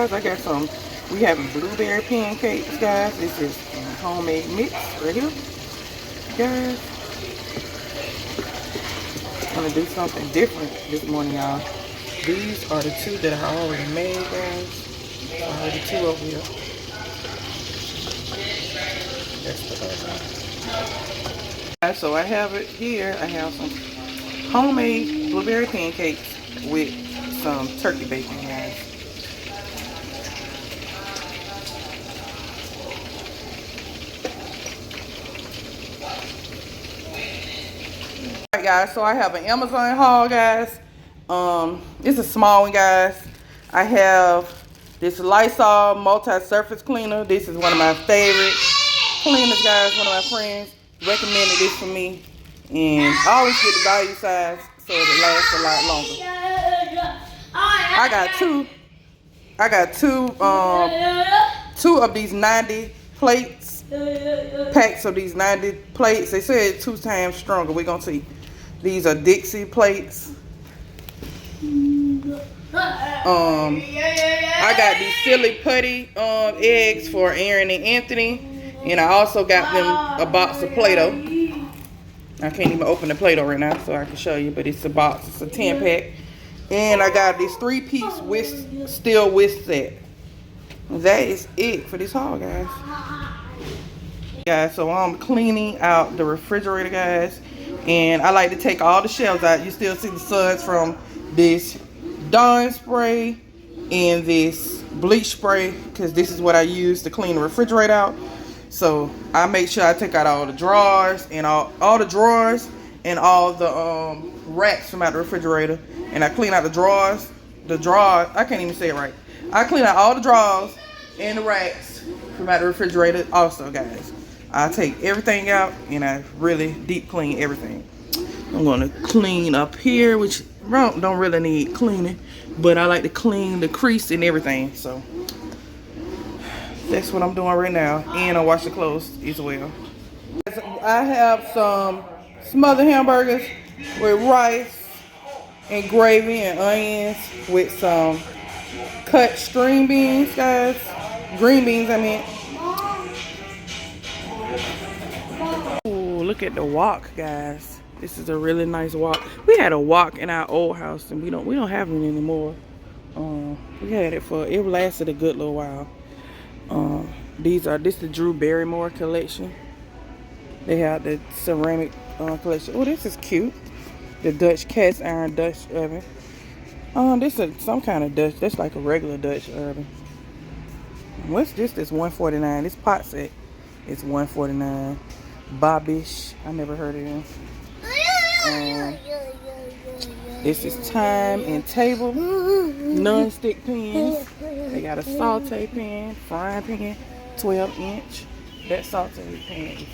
guys, I got some. We having blueberry pancakes, guys. This is homemade mix right here, guys. I'm gonna do something different this morning, y'all. These are the two that I already made, guys. Already two over here. That's the other one. So I have it here. I have some homemade blueberry pancakes with some turkey bacon, guys. Alright, guys, so I have an Amazon haul, guys. It's a small one, guys. I have this Lysol multi-surface cleaner. This is one of my favorite cleaners, guys. One of my friends recommended this for me, and I always get the value size so it lasts a lot longer. I got two of these 90 plates, packs of these 90 plates. They said 2 times stronger. We're gonna see. These are Dixie plates. I got these silly putty eggs for Aaron and Anthony, and I also got them a box of Play-Doh. I can't even open the Play-Doh right now, so I can show you, but it's a box. It's a 10-pack. And I got this 3-piece steel whisk set. That is it for this haul, guys. Guys, so I'm cleaning out the refrigerator, guys, and I like to take all the shelves out. You still see the suds from this Dawn spray and this bleach spray, because this is what I use to clean the refrigerator out. So I make sure I take out all the drawers and all the drawers and all the racks from out the refrigerator, and I clean out the drawers. I can't even say it right. I clean out all the drawers and the racks from out the refrigerator also, guys. I take everything out and I really deep clean everything. I'm gonna clean up here, which don't really need cleaning, but I like to clean the crease and everything. So that's what I'm doing right now, and I wash the clothes as well. I have some smothered hamburgers with rice and gravy and onions with some cut string beans, guys. Green beans, I mean. Ooh, look at the wok, guys. This is a really nice wok. We had a wok in our old house, and we don't have it anymore. We had it it lasted a good little while. This is the Drew Barrymore collection. They have the ceramic collection. Oh, this is cute. The Dutch cast iron Dutch oven. This is some kind of Dutch. That's like a regular Dutch oven. What's this? This $149. This pot set is $149. Bobbish. I never heard of them. This is time and table non-stick pans. They got a saute pan, frying pan, 12-inch. That saute pan is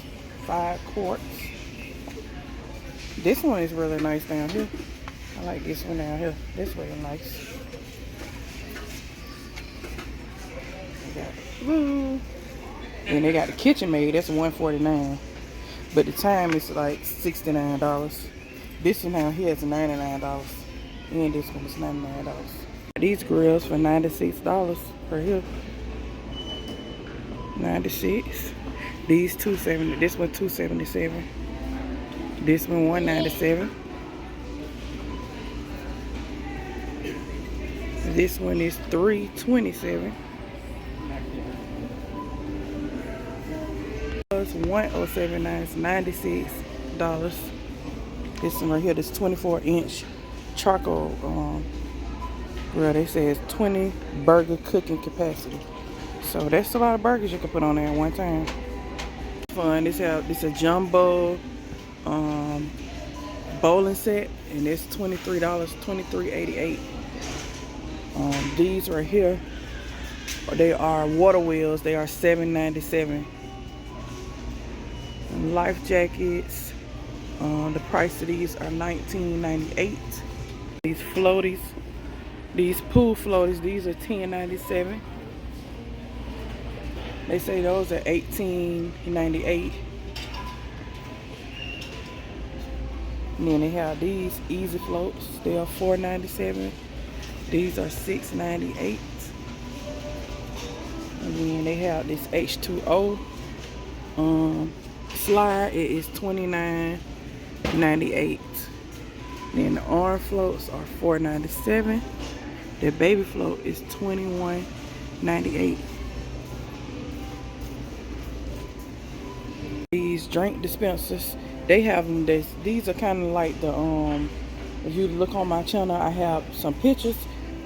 5 quarts. This one is really nice down here. I like this one down here. This is really nice. And they got the KitchenAid. That's $149. But the time is like $69. This one down here is $99. And this one is $99. These grills for $96 per here. 96. These $270. This one $277. This one $197. This one is $327. Plus $1079 is $96. This one right here, this 24-inch charcoal grill. They say it's 20 burger cooking capacity. So that's a lot of burgers you can put on there at one time. Fun. This is a jumbo bowling set, and it's $23, $23.88. These right here, they are water wheels. They are $7.97. Life jackets. The price of these are $19.98. These floaties, these pool floaties, these are $10.97. They say those are $18.98. And then they have these easy floats. They are $4.97. These are $6.98. then they have this H2O slide. It is $29.98. Then the orange floats are $4.97. The baby float is $21.98. These drink dispensers, they have them. These are kind of like the if you look on my channel, I have some pictures.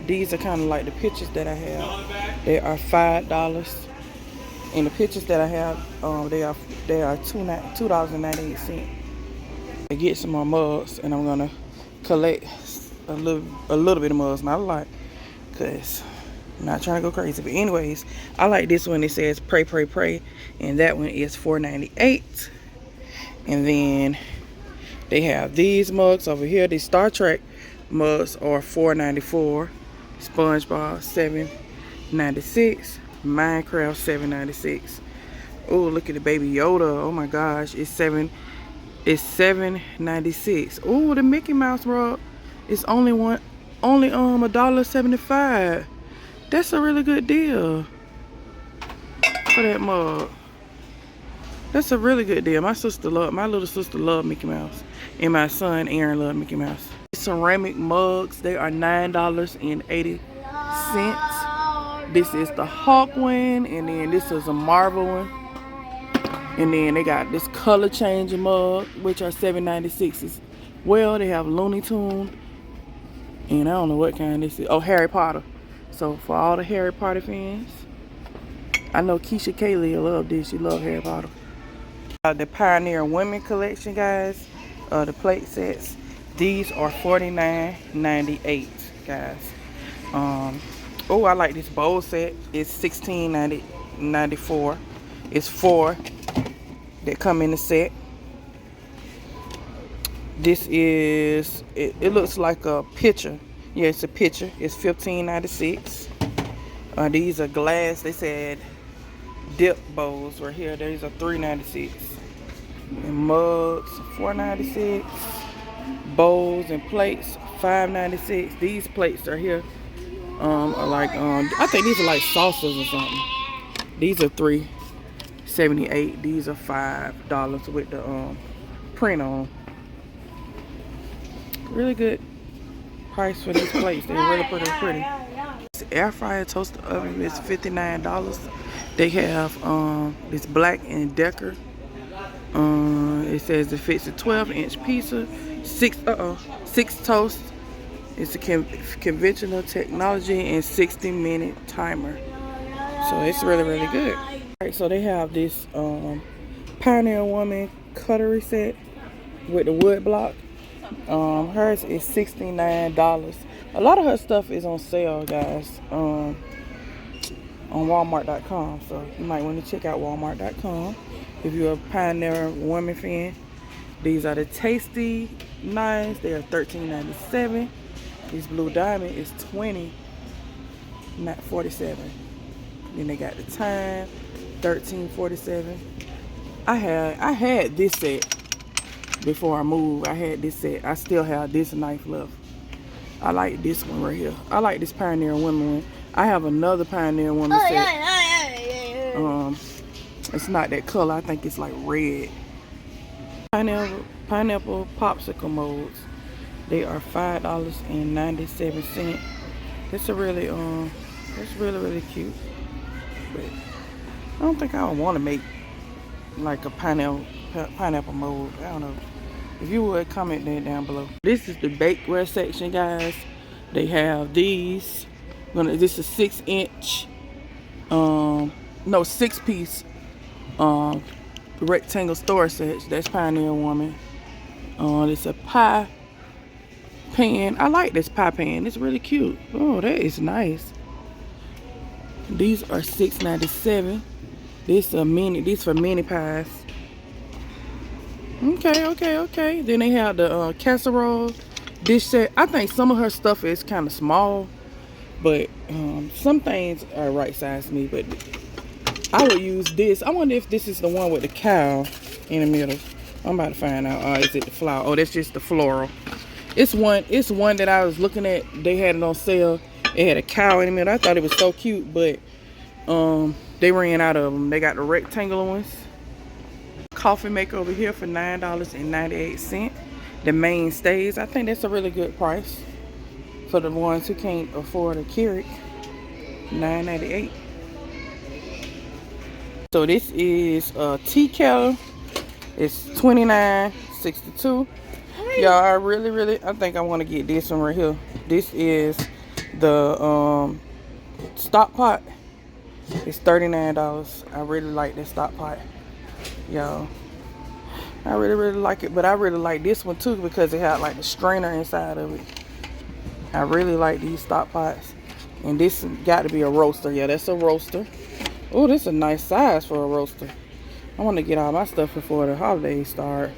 These are kind of like the pictures that I have. They are $5, and the pictures that I have, they are $2.98. I get some more mugs, and I'm gonna collect a little bit of mugs, not a lot, cause I'm not trying to go crazy. But anyways, I like this one. It says pray, pray, pray, and that one is $4.98. And then they have these mugs over here. These Star Trek mugs are $4.94. SpongeBob $7.96. Minecraft $7.96. Oh, look at the Baby Yoda. Oh my gosh, it's $7.96. Oh, the Mickey Mouse rug is only $1.75. That's a really good deal for that mug. That's a really good deal. My little sister loved Mickey Mouse, and my son Aaron loved Mickey Mouse. Ceramic mugs, they are $9.80. This is the Hawk one, and then this is a Marvel one. And then they got this color changing mug, which are $7.96 as well. They have Looney Tune, and I don't know what kind this is. Oh, Harry Potter. So for all the Harry Potter fans, I know Keisha Kaylee love this. She love Harry Potter. The Pioneer Women collection, guys. The plate sets. These are $49.98, guys. Oh, I like this bowl set. It's $16.94. It's 4 that come in the set. This is, it looks like a pitcher. Yeah, it's a pitcher. It's $15.96. These are glass. They said dip bowls right here. These are $3.96. And mugs, $4.96. Bowls and plates, $5.96. These plates are here. Are like I think these are like saucers or something. These are $3.78. These are $5 with the print on. Really good price for these plates. They're really pretty. This air fryer toaster oven is $59. They have this Black & Decker. It says it fits a 12-inch pizza, 6 toasts. It's a conventional technology and 60-minute timer. So it's really good. Alright, so they have this Pioneer Woman cutlery set with the wood block. Hers is $69. A lot of her stuff is on sale, guys, on Walmart.com. So you might want to check out Walmart.com if you're a Pioneer Woman fan. These are the Tasty knives. They are $13.97. This Blue Diamond is $20, not $47. Then they got the Time, $13.47. I had this set before I moved. I had this set. I still have this knife left. I like this one right here. I like this Pioneer Woman one. I have another Pioneer Woman set. It's not that color. I think it's like red. Pineapple popsicle molds. They are $5.97. It's a really it's really cute. But I don't think I would want to make like a pineapple mold. I don't know. If you would, comment that down below. This is the bakeware section, guys. They have these. This is 6-inch, 6-piece rectangle storage sets. That's Pioneer Woman. It's a pie pan. I like this pie pan. It's really cute. Oh, that is nice. These are $6.97. These for mini pies. Okay. Then they have the casserole dish set. I think some of her stuff is kind of small, but some things are right size to me. But I would use this. I wonder if this is the one with the cow in the middle. I'm about to find out. Is it the flower? Oh, that's just the floral. It's one that I was looking at. They had it on sale. It had a cow in the middle. I thought it was so cute, but They ran out of them. They got the rectangular ones. Coffee maker over here for $9.98. The mainstays, I think that's a really good price for the ones who can't afford a Keurig. $9.98. So this is a tea kettle. It's $29.62. Y'all, I think I want to get this one right here. This is the stock pot. It's $39. I really like this stock pot, y'all. I really like it, but I really like this one too because it had like the strainer inside of it. I really like these stock pots. And this got to be a roaster. Yeah, that's a roaster. Oh, this is a nice size for a roaster. I want to get all my stuff before the holidays start.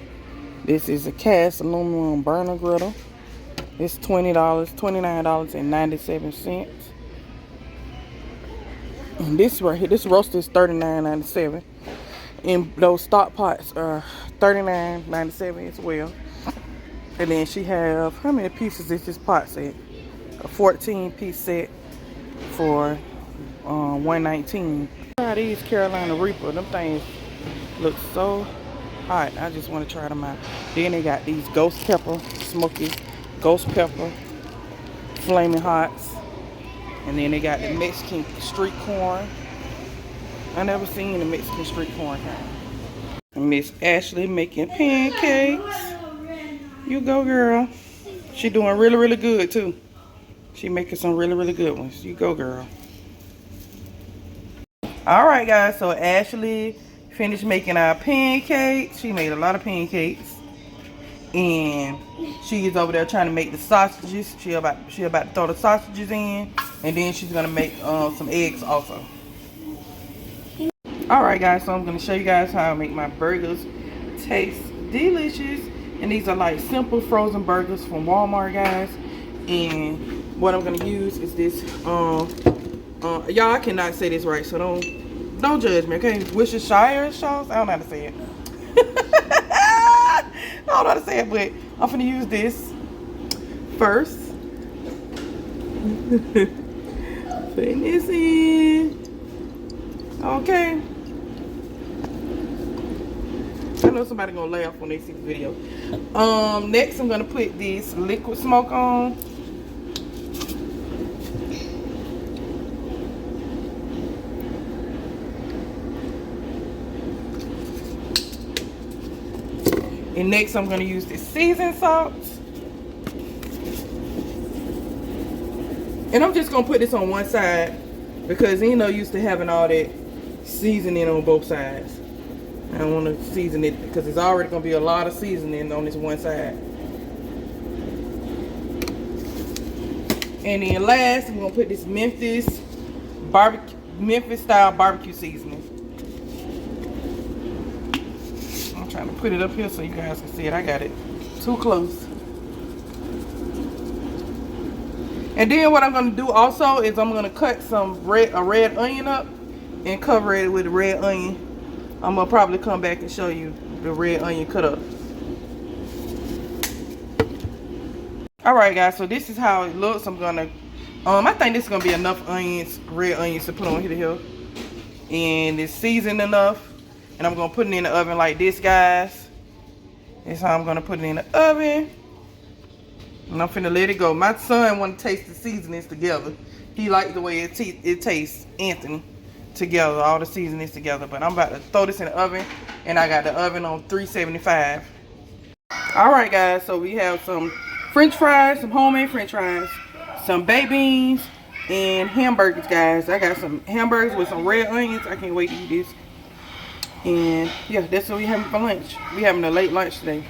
This is a cast aluminum burner griddle. It's $20, $29.97. And this right here, this roaster is $39.97. And those stock pots are $39.97 as well. And then she have, how many pieces is this pot set? A 14-piece set for $119. Try these Carolina Reaper. Them things look so hot. I just want to try them out. Then they got these ghost pepper, smoky ghost pepper, flaming hots. And then they got the Mexican street corn. I never seen the Mexican street corn kind. Miss Ashley making pancakes. You go, girl. She doing really good too. She making some really good ones. You go, girl. All right, guys. So Ashley finished making our pancakes. She made a lot of pancakes, and she is over there trying to make the sausages. She about to throw the sausages in, and then she's gonna make some eggs also. All right, guys. So I'm gonna show you guys how I make my burgers taste delicious. And these are like simple frozen burgers from Walmart, guys. And what I'm gonna use is this. Y'all, I cannot say this right, so don't judge me, okay? Worcestershire sauce. I don't know how to say it. I don't know how to say it, but I'm gonna use this first. Putting this in. Okay. I know somebody gonna laugh when they see the video. Next I'm gonna put this liquid smoke on. And next I'm gonna use this seasoned salt. And I'm just gonna put this on one side because ain't no use to having all that seasoning on both sides. I don't want to season it because there's already going to be a lot of seasoning on this one side. And then last, I'm going to put this Memphis style barbecue seasoning. I'm trying to put it up here so you guys can see it. I got it too close. And then what I'm going to do also is I'm going to cut a red onion up and cover it with red onion. I'm gonna probably come back and show you the red onion cut up. All right, guys, so this is how it looks. I'm gonna I think this is gonna be enough red onions to put on here. And it's seasoned enough. And I'm gonna put it in the oven like this, guys. That's how I'm gonna put it in the oven. And I'm finna let it go. My son wanna taste the seasonings together. He liked the way it tastes, Anthony. Together, all the seasonings together. But I'm about to throw this in the oven, and I got the oven on 375. All right, guys, so we have some french fries, some homemade french fries, some baked beans, and hamburgers, guys. I got some hamburgers with some red onions. I can't wait to eat this. And yeah, that's what we having for lunch. We having a late lunch today.